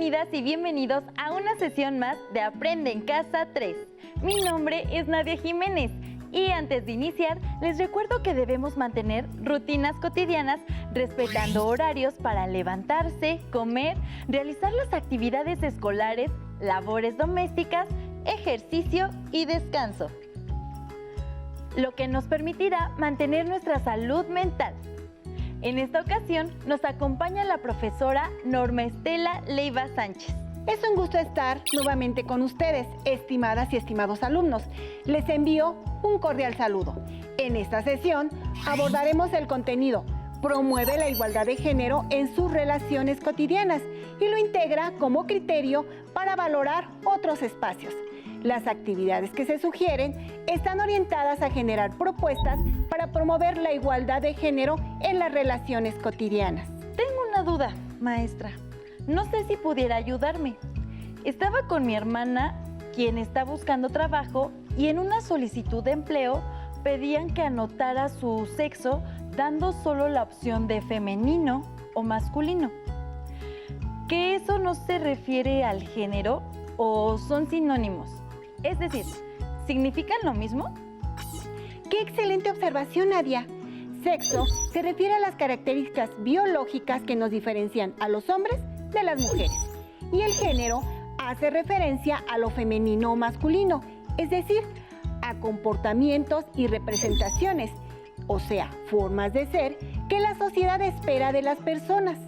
Bienvenidas y bienvenidos a una sesión más de Aprende en Casa 3. Mi nombre es Nadia Jiménez y antes de iniciar les recuerdo que debemos mantener rutinas cotidianas respetando horarios para levantarse, comer, realizar las actividades escolares, labores domésticas, ejercicio y descanso, lo que nos permitirá mantener nuestra salud mental. En esta ocasión nos acompaña la profesora Norma Estela Leiva Sánchez. Es un gusto estar nuevamente con ustedes, estimadas y estimados alumnos. Les envío un cordial saludo. En esta sesión abordaremos el contenido Promueve la igualdad de género en sus relaciones cotidianas y lo integra como criterio para valorar otros espacios. Las actividades que se sugieren están orientadas a generar propuestas para promover la igualdad de género en las relaciones cotidianas. Tengo una duda, maestra. No sé si pudiera ayudarme. Estaba con mi hermana, quien está buscando trabajo, y en una solicitud de empleo pedían que anotara su sexo dando solo la opción de femenino o masculino. ¿Que eso no se refiere al género o son sinónimos? Es decir, ¿significan lo mismo? ¡Qué excelente observación, Nadia! Sexo se refiere a las características biológicas que nos diferencian a los hombres de las mujeres. Y el género hace referencia a lo femenino o masculino, es decir, a comportamientos y representaciones, o sea, formas de ser que la sociedad espera de las personas.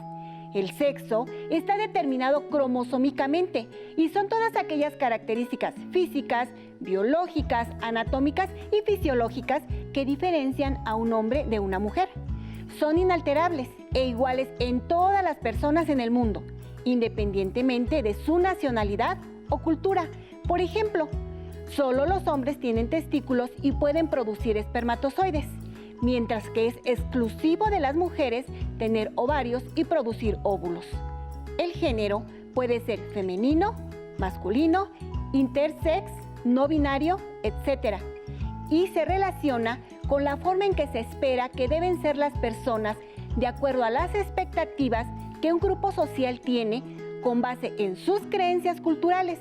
El sexo está determinado cromosómicamente y son todas aquellas características físicas, biológicas, anatómicas y fisiológicas que diferencian a un hombre de una mujer. Son inalterables e iguales en todas las personas en el mundo, independientemente de su nacionalidad o cultura. Por ejemplo, solo los hombres tienen testículos y pueden producir espermatozoides, mientras que es exclusivo de las mujeres tener ovarios y producir óvulos. El género puede ser femenino, masculino, intersex, no binario, etc. Y se relaciona con la forma en que se espera que deben ser las personas de acuerdo a las expectativas que un grupo social tiene con base en sus creencias culturales.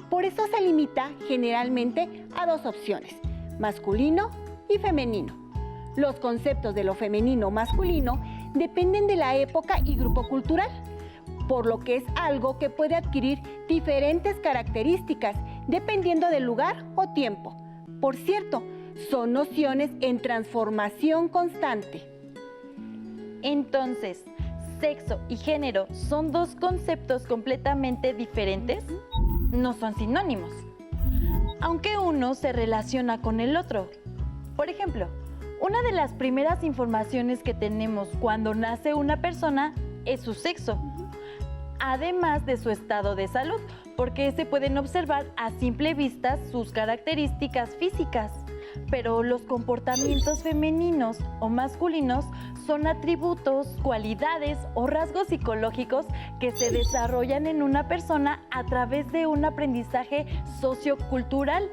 Por eso se limita generalmente a dos opciones, masculino y femenino. Los conceptos de lo femenino o masculino dependen de la época y grupo cultural, por lo que es algo que puede adquirir diferentes características dependiendo del lugar o tiempo. Por cierto, son nociones en transformación constante. Entonces, ¿sexo y género son dos conceptos completamente diferentes? No son sinónimos, aunque uno se relaciona con el otro. Por ejemplo, una de las primeras informaciones que tenemos cuando nace una persona es su sexo, además de su estado de salud, porque se pueden observar a simple vista sus características físicas. Pero los comportamientos femeninos o masculinos son atributos, cualidades o rasgos psicológicos que se desarrollan en una persona a través de un aprendizaje sociocultural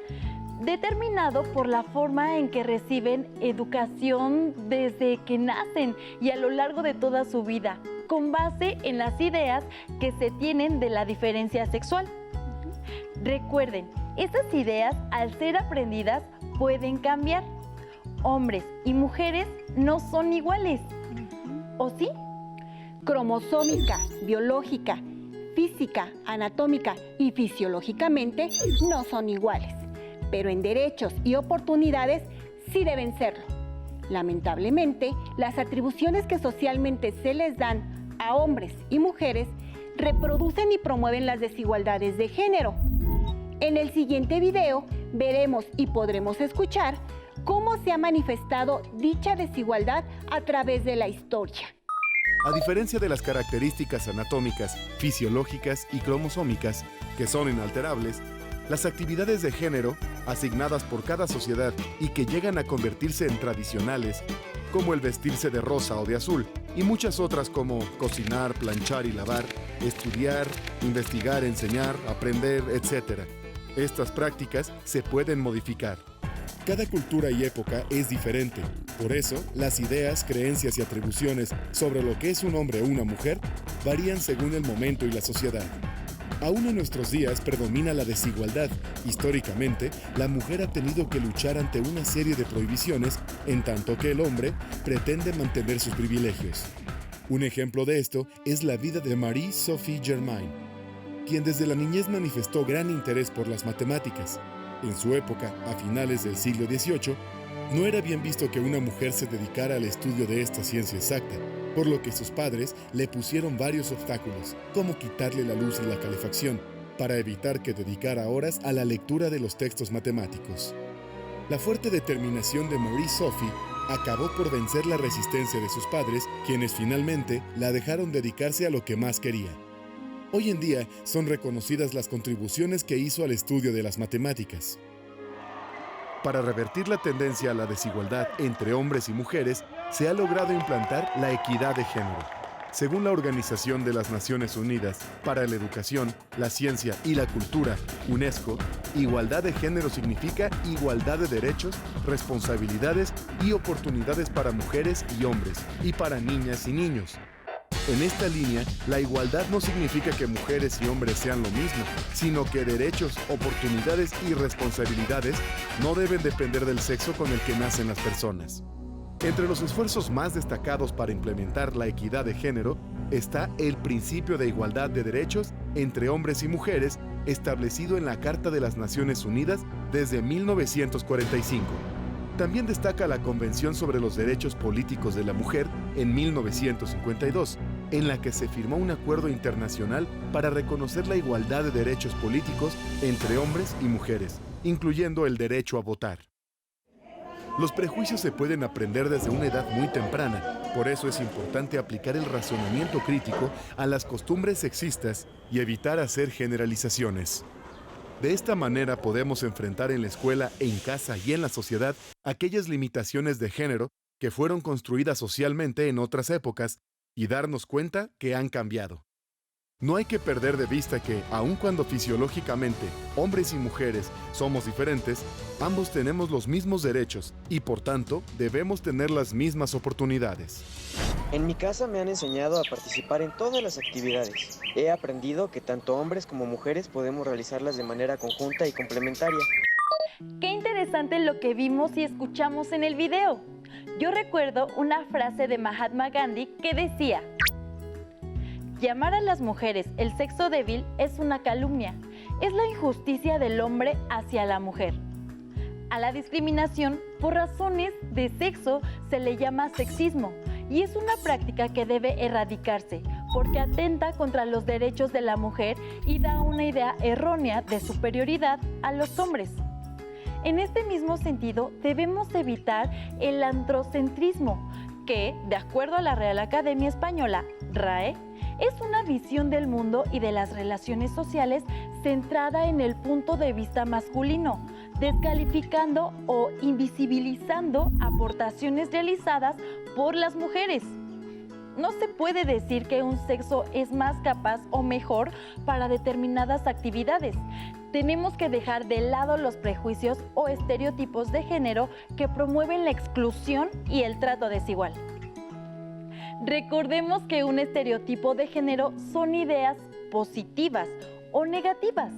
determinado por la forma en que reciben educación desde que nacen y a lo largo de toda su vida, con base en las ideas que se tienen de la diferencia sexual. Recuerden, estas ideas, al ser aprendidas, pueden cambiar. Hombres y mujeres no son iguales, ¿o sí? Cromosómica, biológica, física, anatómica y fisiológicamente no son iguales, pero en derechos y oportunidades sí deben serlo. Lamentablemente, las atribuciones que socialmente se les dan a hombres y mujeres reproducen y promueven las desigualdades de género. En el siguiente video veremos y podremos escuchar cómo se ha manifestado dicha desigualdad a través de la historia. A diferencia de las características anatómicas, fisiológicas y cromosómicas, que son inalterables, las actividades de género, asignadas por cada sociedad y que llegan a convertirse en tradicionales, como el vestirse de rosa o de azul, y muchas otras como cocinar, planchar y lavar, estudiar, investigar, enseñar, aprender, etc. Estas prácticas se pueden modificar. Cada cultura y época es diferente. Por eso, las ideas, creencias y atribuciones sobre lo que es un hombre o una mujer varían según el momento y la sociedad. Aún en nuestros días predomina la desigualdad. Históricamente, la mujer ha tenido que luchar ante una serie de prohibiciones, en tanto que el hombre pretende mantener sus privilegios. Un ejemplo de esto es la vida de Marie-Sophie Germain, quien desde la niñez manifestó gran interés por las matemáticas. En su época, a finales del siglo XVIII, no era bien visto que una mujer se dedicara al estudio de esta ciencia exacta, por lo que sus padres le pusieron varios obstáculos, como quitarle la luz y la calefacción, para evitar que dedicara horas a la lectura de los textos matemáticos. La fuerte determinación de Marie-Sophie acabó por vencer la resistencia de sus padres, quienes finalmente la dejaron dedicarse a lo que más quería. Hoy en día son reconocidas las contribuciones que hizo al estudio de las matemáticas. Para revertir la tendencia a la desigualdad entre hombres y mujeres, se ha logrado implantar la equidad de género. Según la Organización de las Naciones Unidas para la Educación, la Ciencia y la Cultura, UNESCO, igualdad de género significa igualdad de derechos, responsabilidades y oportunidades para mujeres y hombres, y para niñas y niños. En esta línea, la igualdad no significa que mujeres y hombres sean lo mismo, sino que derechos, oportunidades y responsabilidades no deben depender del sexo con el que nacen las personas. Entre los esfuerzos más destacados para implementar la equidad de género está el principio de igualdad de derechos entre hombres y mujeres establecido en la Carta de las Naciones Unidas desde 1945. También destaca la Convención sobre los Derechos Políticos de la Mujer en 1952, en la que se firmó un acuerdo internacional para reconocer la igualdad de derechos políticos entre hombres y mujeres, incluyendo el derecho a votar. Los prejuicios se pueden aprender desde una edad muy temprana, por eso es importante aplicar el razonamiento crítico a las costumbres sexistas y evitar hacer generalizaciones. De esta manera podemos enfrentar en la escuela, en casa y en la sociedad aquellas limitaciones de género que fueron construidas socialmente en otras épocas y darnos cuenta que han cambiado. No hay que perder de vista que, aun cuando fisiológicamente hombres y mujeres somos diferentes, ambos tenemos los mismos derechos y por tanto debemos tener las mismas oportunidades. En mi casa me han enseñado a participar en todas las actividades. He aprendido que tanto hombres como mujeres podemos realizarlas de manera conjunta y complementaria. Qué interesante lo que vimos y escuchamos en el video. Yo recuerdo una frase de Mahatma Gandhi que decía: llamar a las mujeres el sexo débil es una calumnia, es la injusticia del hombre hacia la mujer. A la discriminación por razones de sexo se le llama sexismo y es una práctica que debe erradicarse porque atenta contra los derechos de la mujer y da una idea errónea de superioridad a los hombres. En este mismo sentido, debemos evitar el androcentrismo, que, de acuerdo a la Real Academia Española, RAE, es una visión del mundo y de las relaciones sociales centrada en el punto de vista masculino, descalificando o invisibilizando aportaciones realizadas por las mujeres. No se puede decir que un sexo es más capaz o mejor para determinadas actividades. Tenemos que dejar de lado los prejuicios o estereotipos de género que promueven la exclusión y el trato desigual. Recordemos que un estereotipo de género son ideas positivas o negativas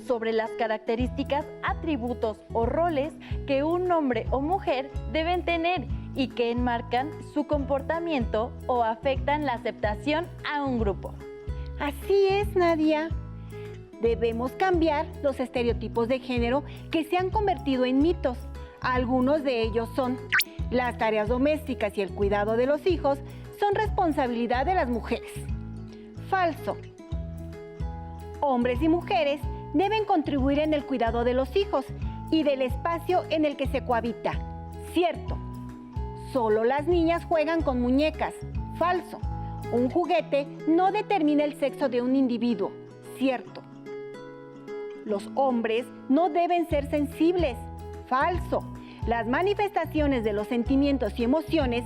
sobre las características, atributos o roles que un hombre o mujer deben tener y que enmarcan su comportamiento o afectan la aceptación a un grupo. Así es, Nadia. Debemos cambiar los estereotipos de género que se han convertido en mitos. Algunos de ellos son: las tareas domésticas y el cuidado de los hijos son responsabilidad de las mujeres. Falso. Hombres y mujeres deben contribuir en el cuidado de los hijos y del espacio en el que se cohabita. Cierto. Solo las niñas juegan con muñecas. Falso. Un juguete no determina el sexo de un individuo. Cierto. Los hombres no deben ser sensibles. Falso. Las manifestaciones de los sentimientos y emociones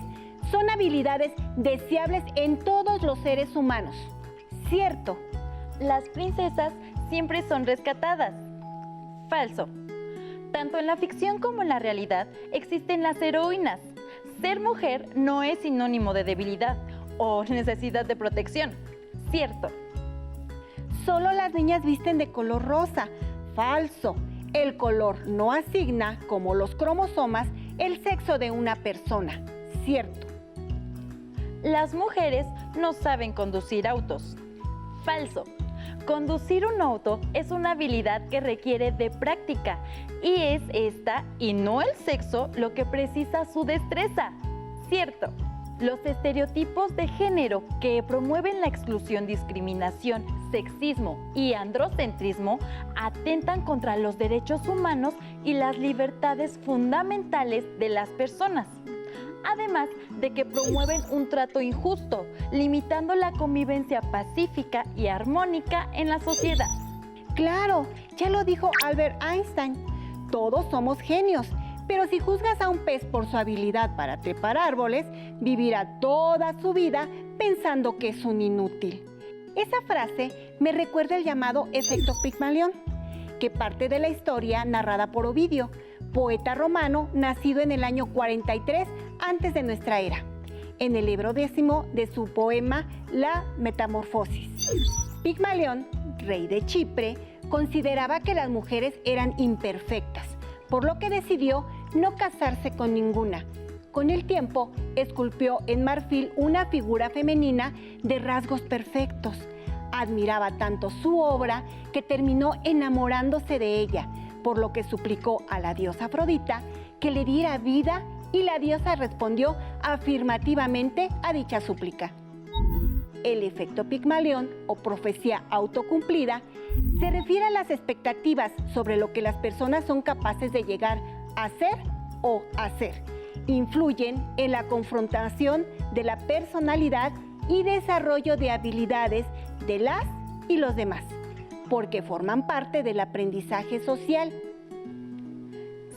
son habilidades deseables en todos los seres humanos. Cierto. Las princesas siempre son rescatadas. Falso. Tanto en la ficción como en la realidad existen las heroínas. Ser mujer no es sinónimo de debilidad o necesidad de protección. Cierto. Solo las niñas visten de color rosa. Falso. El color no asigna, como los cromosomas, el sexo de una persona. Cierto. Las mujeres no saben conducir autos. Falso. Conducir un auto es una habilidad que requiere de práctica y es esta y no el sexo lo que precisa su destreza. Cierto. Los estereotipos de género que promueven la exclusión, discriminación, sexismo y androcentrismo atentan contra los derechos humanos y las libertades fundamentales de las personas. Además de que promueven un trato injusto, limitando la convivencia pacífica y armónica en la sociedad. Claro, ya lo dijo Albert Einstein. Todos somos genios. Pero si juzgas a un pez por su habilidad para trepar árboles, vivirá toda su vida pensando que es un inútil. Esa frase me recuerda el llamado efecto Pigmalión, que parte de la historia narrada por Ovidio, poeta romano nacido en el año 43 antes de nuestra era, en el libro 10 de su poema La Metamorfosis. Pigmalión, rey de Chipre, consideraba que las mujeres eran imperfectas, por lo que decidió no casarse con ninguna. Con el tiempo, esculpió en marfil una figura femenina de rasgos perfectos. Admiraba tanto su obra que terminó enamorándose de ella, por lo que suplicó a la diosa Afrodita que le diera vida y la diosa respondió afirmativamente a dicha súplica. El efecto Pigmalión, o profecía autocumplida, se refiere a las expectativas sobre lo que las personas son capaces de llegar a ser o hacer. Influyen en la confrontación de la personalidad y desarrollo de habilidades de las y los demás, porque forman parte del aprendizaje social.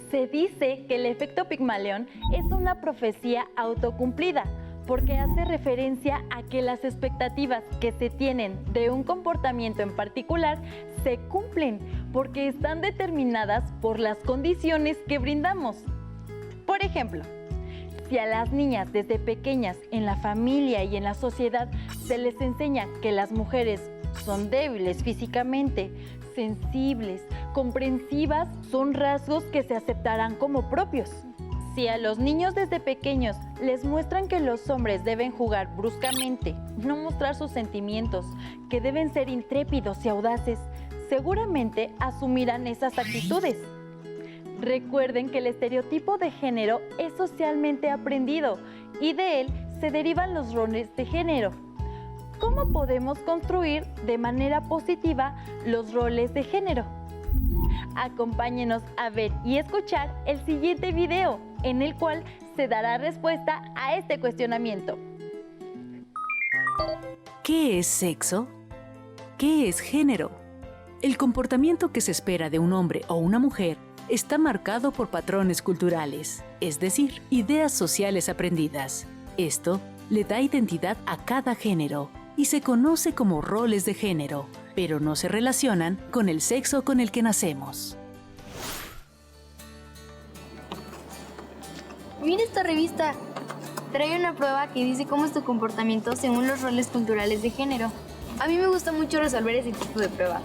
Se dice que el efecto Pigmalión es una profecía autocumplida, porque hace referencia a que las expectativas que se tienen de un comportamiento en particular se cumplen, porque están determinadas por las condiciones que brindamos. Por ejemplo, si a las niñas desde pequeñas en la familia y en la sociedad se les enseña que las mujeres son débiles físicamente, sensibles, comprensivas, son rasgos que se aceptarán como propios. Si a los niños desde pequeños les muestran que los hombres deben jugar bruscamente, no mostrar sus sentimientos, que deben ser intrépidos y audaces, seguramente asumirán esas actitudes. Recuerden que el estereotipo de género es socialmente aprendido y de él se derivan los roles de género. ¿Cómo podemos construir de manera positiva los roles de género? Acompáñenos a ver y escuchar el siguiente video, en el cual se dará respuesta a este cuestionamiento. ¿Qué es sexo? ¿Qué es género? El comportamiento que se espera de un hombre o una mujer está marcado por patrones culturales, es decir, ideas sociales aprendidas. Esto le da identidad a cada género y se conoce como roles de género, pero no se relacionan con el sexo con el que nacemos. Mira esta revista. Trae una prueba que dice cómo es tu comportamiento según los roles culturales de género. A mí me gusta mucho resolver ese tipo de pruebas.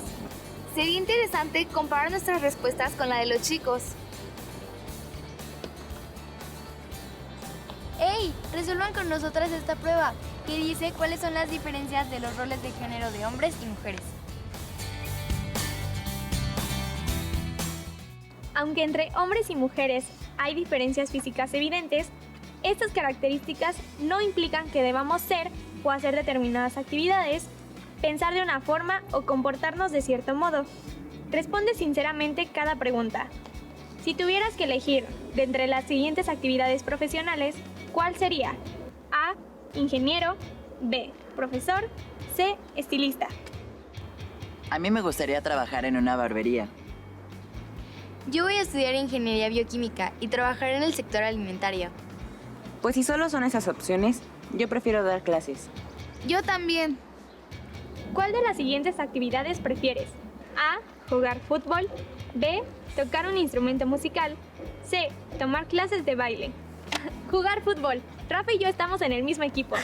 Sería interesante comparar nuestras respuestas con la de los chicos. ¡Ey! Resuelvan con nosotras esta prueba, que dice cuáles son las diferencias de los roles de género de hombres y mujeres. Aunque entre hombres y mujeres hay diferencias físicas evidentes, estas características no implican que debamos ser o hacer determinadas actividades, pensar de una forma o comportarnos de cierto modo. Responde sinceramente cada pregunta. Si tuvieras que elegir de entre las siguientes actividades profesionales, ¿cuál sería? A. Ingeniero. B. Profesor. C. Estilista. A mí me gustaría trabajar en una barbería. Yo voy a estudiar ingeniería bioquímica y trabajar en el sector alimentario. Pues si solo son esas opciones, yo prefiero dar clases. Yo también. ¿Cuál de las siguientes actividades prefieres? A. Jugar fútbol. B. Tocar un instrumento musical. C. Tomar clases de baile. Jugar fútbol. Rafa y yo estamos en el mismo equipo.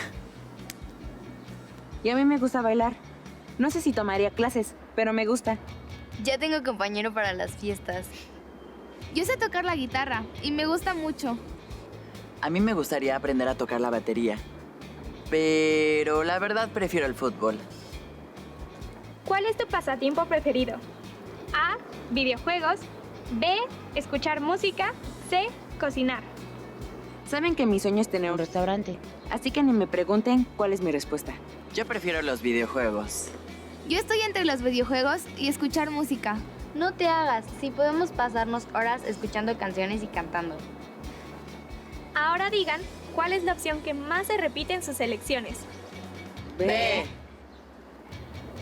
Y a mí me gusta bailar. No sé si tomaría clases, pero me gusta. Ya tengo compañero para las fiestas. Yo sé tocar la guitarra y me gusta mucho. A mí me gustaría aprender a tocar la batería. Pero la verdad prefiero el fútbol. ¿Cuál es tu pasatiempo preferido? A. Videojuegos. B. Escuchar música. C. Cocinar. Saben que mi sueño es tener un restaurante, así que ni me pregunten cuál es mi respuesta. Yo prefiero los videojuegos. Yo estoy entre los videojuegos y escuchar música. No te hagas, si podemos pasarnos horas escuchando canciones y cantando. Ahora digan cuál es la opción que más se repite en sus elecciones. B.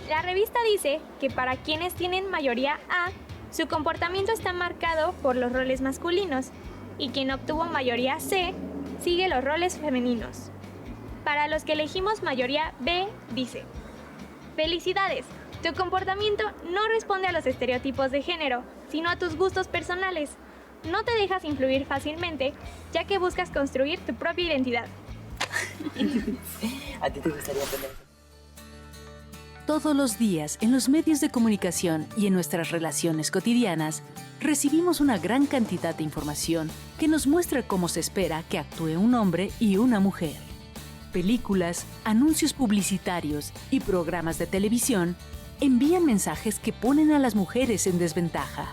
La revista dice que para quienes tienen mayoría A, su comportamiento está marcado por los roles masculinos y quien obtuvo mayoría C sigue los roles femeninos. Para los que elegimos mayoría B, dice: felicidades, tu comportamiento no responde a los estereotipos de género, sino a tus gustos personales. No te dejas influir fácilmente, ya que buscas construir tu propia identidad. ¿A ti te gustaría aprender? Todos los días, en los medios de comunicación y en nuestras relaciones cotidianas, recibimos una gran cantidad de información que nos muestra cómo se espera que actúe un hombre y una mujer. Películas, anuncios publicitarios y programas de televisión envían mensajes que ponen a las mujeres en desventaja,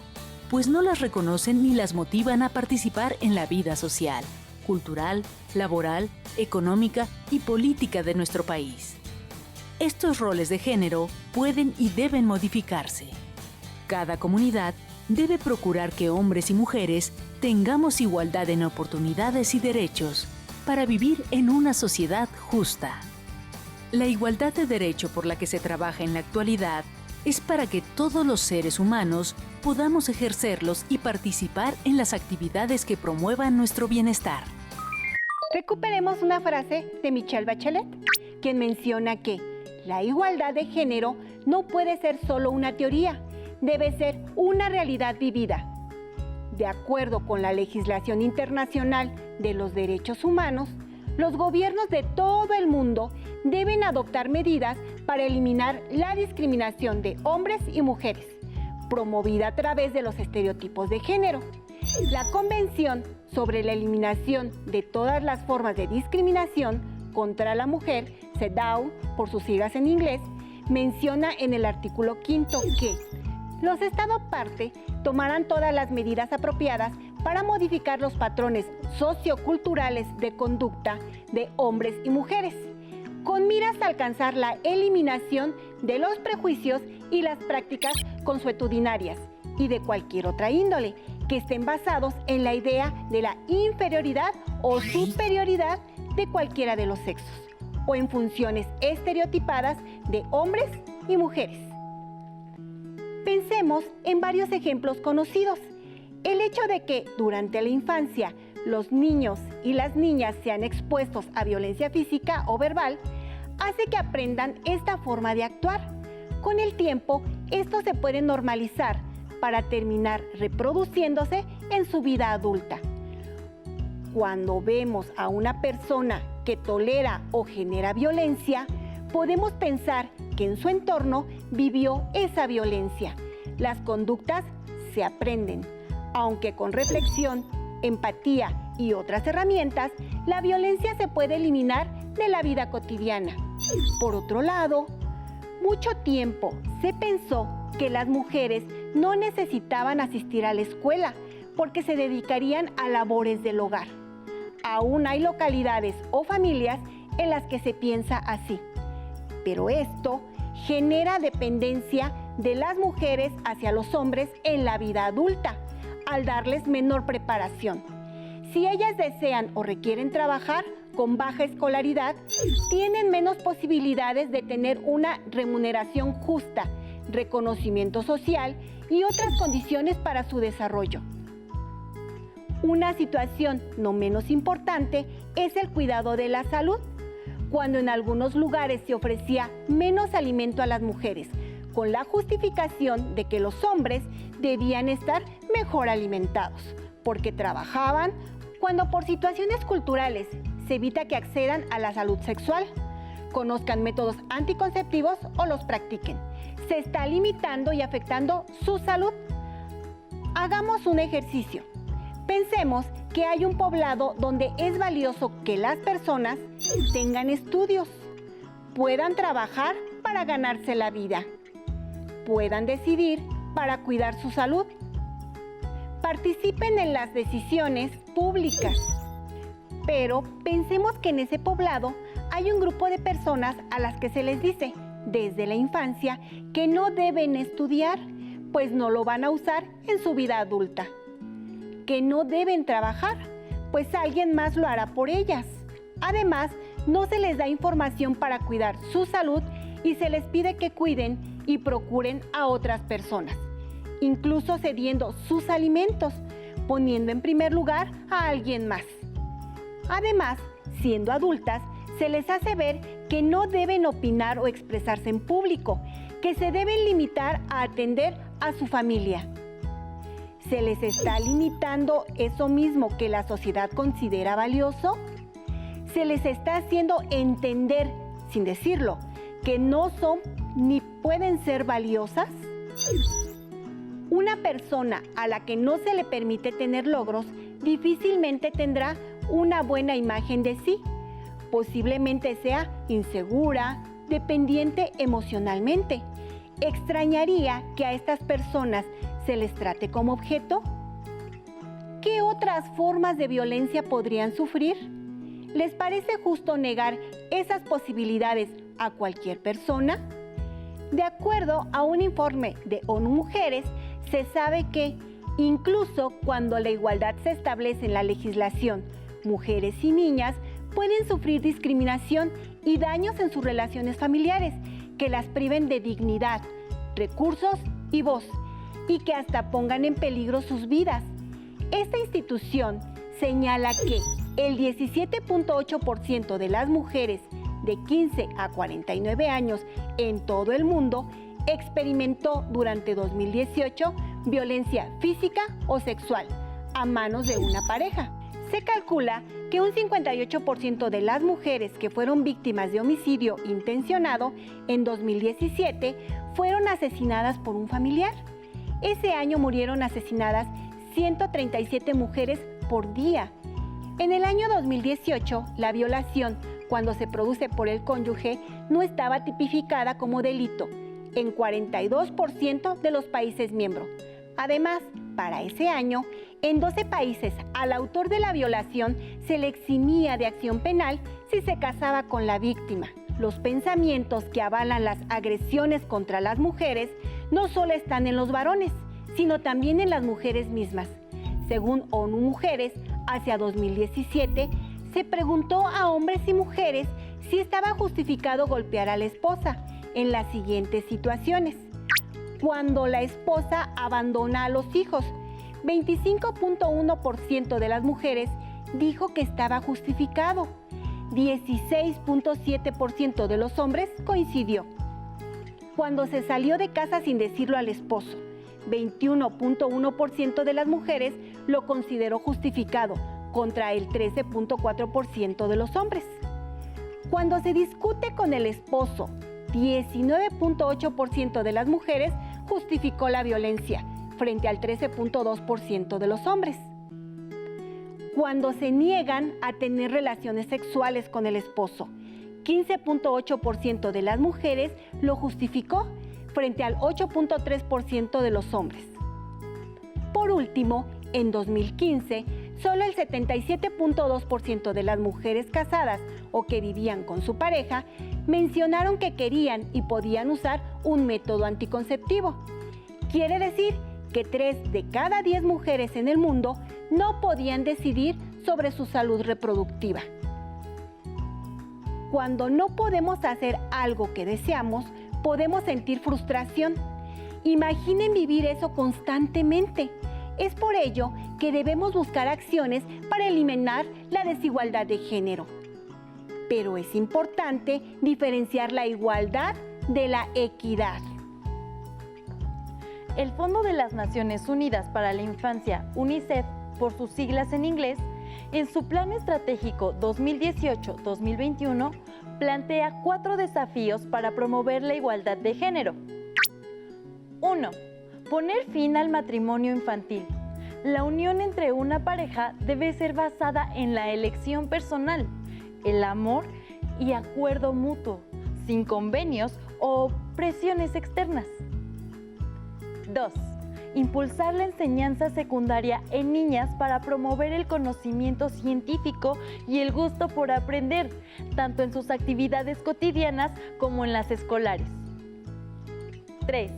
pues no las reconocen ni las motivan a participar en la vida social, cultural, laboral, económica y política de nuestro país. Estos roles de género pueden y deben modificarse. Cada comunidad debe procurar que hombres y mujeres tengamos igualdad en oportunidades y derechos para vivir en una sociedad justa. La igualdad de derecho por la que se trabaja en la actualidad es para que todos los seres humanos podamos ejercerlos y participar en las actividades que promuevan nuestro bienestar. Recuperemos una frase de Michelle Bachelet, quien menciona que la igualdad de género no puede ser solo una teoría, debe ser una realidad vivida. De acuerdo con la legislación internacional de los derechos humanos, los gobiernos de todo el mundo deben adoptar medidas para eliminar la discriminación de hombres y mujeres, promovida a través de los estereotipos de género. La Convención sobre la Eliminación de todas las formas de discriminación contra la mujer, CEDAW, por sus siglas en inglés, menciona en el artículo 5 que los Estados parte tomarán todas las medidas apropiadas para modificar los patrones socioculturales de conducta de hombres y mujeres, con miras a alcanzar la eliminación de los prejuicios y las prácticas consuetudinarias y de cualquier otra índole que estén basados en la idea de la inferioridad o superioridad de cualquiera de los sexos, o en funciones estereotipadas de hombres y mujeres. Pensemos en varios ejemplos conocidos. El hecho de que durante la infancia los niños y las niñas sean expuestos a violencia física o verbal hace que aprendan esta forma de actuar. Con el tiempo, esto se puede normalizar para terminar reproduciéndose en su vida adulta. Cuando vemos a una persona que tolera o genera violencia, podemos pensar que en su entorno vivió esa violencia. Las conductas se aprenden, aunque con reflexión, empatía y otras herramientas, la violencia se puede eliminar de la vida cotidiana. Por otro lado, mucho tiempo se pensó que las mujeres no necesitaban asistir a la escuela porque se dedicarían a labores del hogar. Aún hay localidades o familias en las que se piensa así, pero esto genera dependencia de las mujeres hacia los hombres en la vida adulta, al darles menor preparación. Si ellas desean o requieren trabajar con baja escolaridad, tienen menos posibilidades de tener una remuneración justa, reconocimiento social y otras condiciones para su desarrollo. Una situación no menos importante es el cuidado de la salud, cuando en algunos lugares se ofrecía menos alimento a las mujeres, con la justificación de que los hombres debían estar mejor alimentados, porque trabajaban, cuando por situaciones culturales se evita que accedan a la salud sexual. conozcan métodos anticonceptivos o los practiquen. Se está limitando y afectando su salud. Hagamos un ejercicio. Pensemos que hay un poblado donde es valioso que las personas tengan estudios, puedan trabajar para ganarse la vida, puedan decidir para cuidar su salud, participen en las decisiones públicas. Pero pensemos que en ese poblado hay un grupo de personas a las que se les dice desde la infancia que no deben estudiar, pues no lo van a usar en su vida adulta. Que no deben trabajar, pues alguien más lo hará por ellas. Además, no se les da información para cuidar su salud y se les pide que cuiden y procuren a otras personas, incluso cediendo sus alimentos, poniendo en primer lugar a alguien más. Además, siendo adultas, se les hace ver que no deben opinar o expresarse en público, que se deben limitar a atender a su familia. ¿Se les está limitando eso mismo que la sociedad considera valioso? ¿Se les está haciendo entender, sin decirlo, que no son ni pueden ser valiosas? Una persona a la que no se le permite tener logros difícilmente tendrá una buena imagen de sí. Posiblemente sea insegura, dependiente emocionalmente. ¿Extrañaría que a estas personas se les trate como objeto? ¿Qué otras formas de violencia podrían sufrir? ¿Les parece justo negar esas posibilidades a cualquier persona? De acuerdo a un informe de ONU Mujeres, se sabe que, incluso cuando la igualdad se establece en la legislación, mujeres y niñas pueden sufrir discriminación y daños en sus relaciones familiares que las priven de dignidad, recursos y voz, y que hasta pongan en peligro sus vidas. Esta institución señala que el 17.8% de las mujeres de 15 a 49 años en todo el mundo experimentó durante 2018 violencia física o sexual a manos de una pareja. Se calcula que un 58% de las mujeres que fueron víctimas de homicidio intencionado en 2017 fueron asesinadas por un familiar. Ese año murieron asesinadas 137 mujeres por día. En el año 2018, la violación, cuando se produce por el cónyuge, no estaba tipificada como delito en 42% de los países miembros. Además, para ese año, en 12 países al autor de la violación se le eximía de acción penal si se casaba con la víctima. Los pensamientos que avalan las agresiones contra las mujeres no solo están en los varones, sino también en las mujeres mismas. Según ONU Mujeres, hacia 2017, se preguntó a hombres y mujeres si estaba justificado golpear a la esposa en las siguientes situaciones. Cuando la esposa abandona a los hijos, 25.1% de las mujeres dijo que estaba justificado. 16.7% de los hombres coincidió. Cuando se salió de casa sin decirlo al esposo, 21.1% de las mujeres lo consideró justificado, contra el 13.4% de los hombres. Cuando se discute con el esposo, 19.8% de las mujeres justificó la violencia, frente al 13.2% de los hombres. Cuando se niegan a tener relaciones sexuales con el esposo, 15.8% de las mujeres lo justificó, frente al 8.3% de los hombres. Por último, en 2015, solo el 77.2% de las mujeres casadas o que vivían con su pareja mencionaron que querían y podían usar un método anticonceptivo. Quiere decir que 3 de cada 10 mujeres en el mundo no podían decidir sobre su salud reproductiva. Cuando no podemos hacer algo que deseamos, podemos sentir frustración. Imaginen vivir eso constantemente. Es por ello que debemos buscar acciones para eliminar la desigualdad de género. Pero es importante diferenciar la igualdad de la equidad. El Fondo de las Naciones Unidas para la Infancia, UNICEF, por sus siglas en inglés, en su Plan Estratégico 2018-2021, plantea 4 desafíos para promover la igualdad de género. 1. Poner fin al matrimonio infantil. La unión entre una pareja debe ser basada en la elección personal, el amor y acuerdo mutuo, sin convenios o presiones externas. 2. Impulsar la enseñanza secundaria en niñas para promover el conocimiento científico y el gusto por aprender, tanto en sus actividades cotidianas como en las escolares. 3.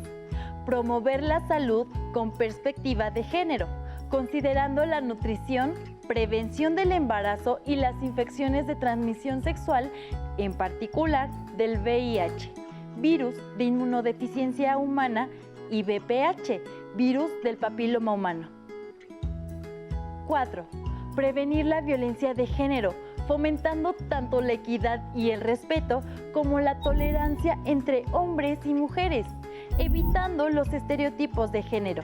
Promover la salud con perspectiva de género, considerando la nutrición, prevención del embarazo y las infecciones de transmisión sexual, en particular del VIH, virus de inmunodeficiencia humana, y VPH, virus del papiloma humano. 4. Prevenir la violencia de género, fomentando tanto la equidad y el respeto como la tolerancia entre hombres y mujeres, evitando los estereotipos de género.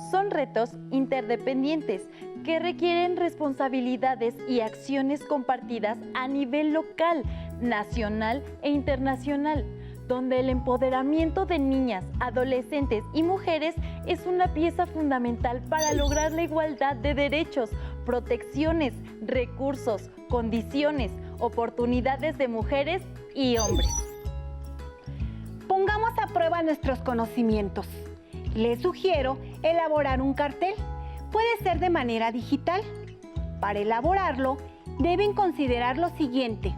Son retos interdependientes que requieren responsabilidades y acciones compartidas a nivel local, nacional e internacional, donde el empoderamiento de niñas, adolescentes y mujeres es una pieza fundamental para lograr la igualdad de derechos, protecciones, recursos, condiciones, oportunidades de mujeres y hombres. Pongamos a prueba nuestros conocimientos. Les sugiero elaborar un cartel. Puede ser de manera digital. Para elaborarlo, deben considerar lo siguiente.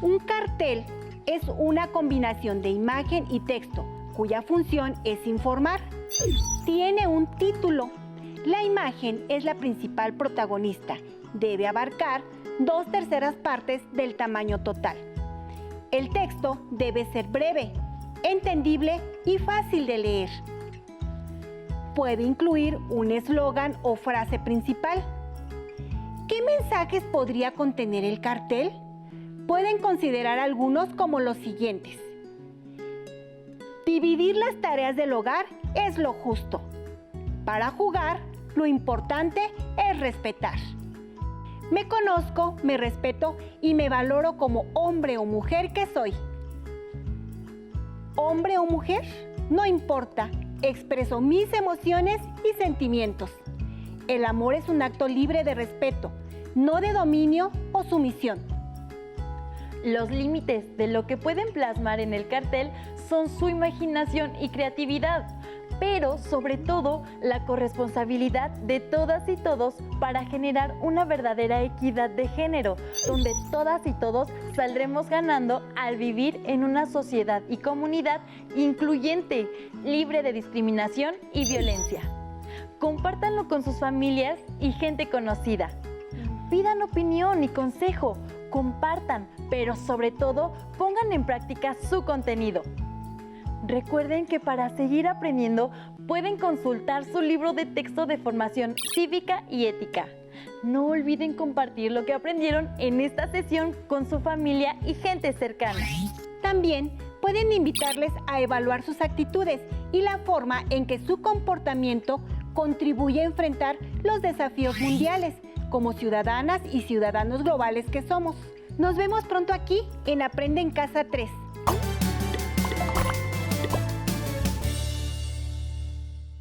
Un cartel es una combinación de imagen y texto, cuya función es informar. Tiene un título. La imagen es la principal protagonista. Debe abarcar 2/3 partes del tamaño total. El texto debe ser breve, entendible y fácil de leer. Puede incluir un eslogan o frase principal. ¿Qué mensajes podría contener el cartel? Pueden considerar algunos como los siguientes. Dividir las tareas del hogar es lo justo. Para jugar, lo importante es respetar. Me conozco, me respeto y me valoro como hombre o mujer que soy. Hombre o mujer, no importa, expreso mis emociones y sentimientos. El amor es un acto libre de respeto, no de dominio o sumisión. Los límites de lo que pueden plasmar en el cartel son su imaginación y creatividad, pero sobre todo la corresponsabilidad de todas y todos para generar una verdadera equidad de género, donde todas y todos saldremos ganando al vivir en una sociedad y comunidad incluyente, libre de discriminación y violencia. Compártanlo con sus familias y gente conocida. Pidan opinión y consejo, compartan, pero sobre todo pongan en práctica su contenido. Recuerden que para seguir aprendiendo pueden consultar su libro de texto de formación cívica y ética. No olviden compartir lo que aprendieron en esta sesión con su familia y gente cercana. También pueden invitarles a evaluar sus actitudes y la forma en que su comportamiento contribuye a enfrentar los desafíos mundiales como ciudadanas y ciudadanos globales que somos. Nos vemos pronto aquí en Aprende en Casa 3.